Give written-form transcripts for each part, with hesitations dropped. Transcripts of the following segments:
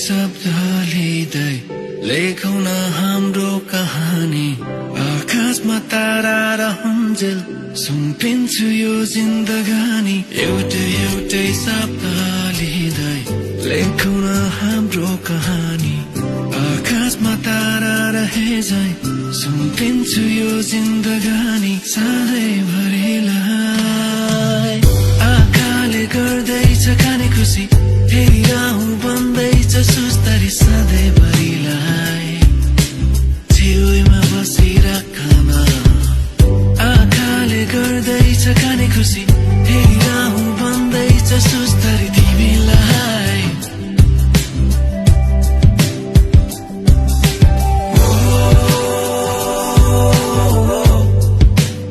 शब्द लिँदै लेखौँ न हाम्रो कहानी आकाशमा तारा रहन्जेल सुम्पिन्छु यो जिन्दगानी एउटै शब्द लिँदै लेखौँ न हाम्रो कहानी आकाशमा तारा रहेझै सुम्पिन्छु यो जिन्दगानी सधैँभरिलाई आँखाले गर्दैछ खाने खुसी हेरिरहँ भन्दैछ सुस्तरी सधैँभरिलाई छेउमा बसिराखन आँखाले गर्दैछ खाने खुसी हेरिरहँ भन्दैछ सुस्तरी तिमीलाई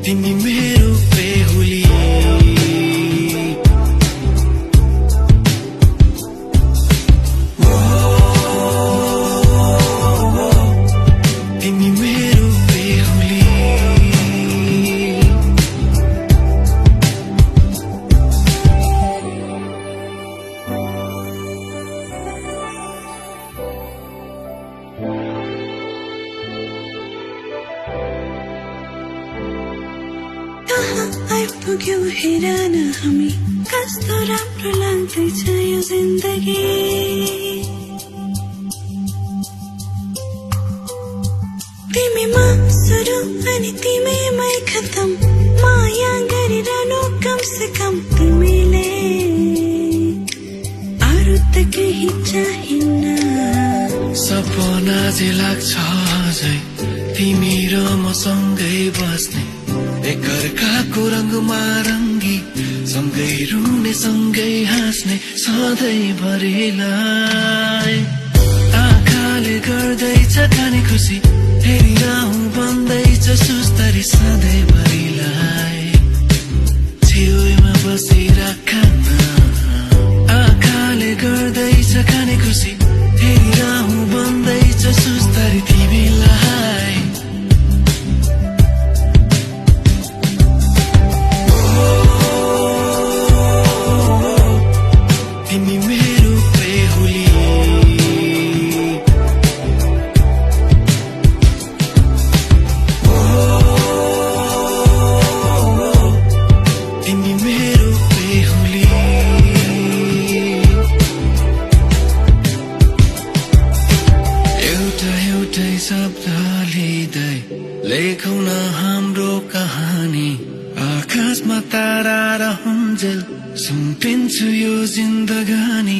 तिमी मेरो बेहुली तिमी मेरो बेहुली आइपुग्यौ हेर न हामी कस्तो राम्रो लाग्दैछ यो जिन्दगी तिमीमा सुरु अनि तिमीमै खतम माया गरिरहनु कम से कम तिमीले अरू त केही चाहिन्न सपना जे लाग्छ अझै तिमी र मसँगै बस्ने एकअर्काको रङमा रङ्गी सँगै रुने सँगै हाँस्ने सधैँभरिलाई आँखाले गर्दैछ खाने खुसी हेरिरहँ भन्दैछ सुस्तरी सधैँभरिलाई छेउमा बसिराखन आँखाले गर्दैछ खाने खुसी हेरिरहँ भन्दैछ सुस्तरी तिमीलाई तिमी मेरो बेहुली तिमी मेरो बेहुली एउटै शब्द लिँदै लेखौँ न हाम्रो कहानी आकाशमा तारा रहन्जेल सुम्पिन्छु यो जिन्दगानी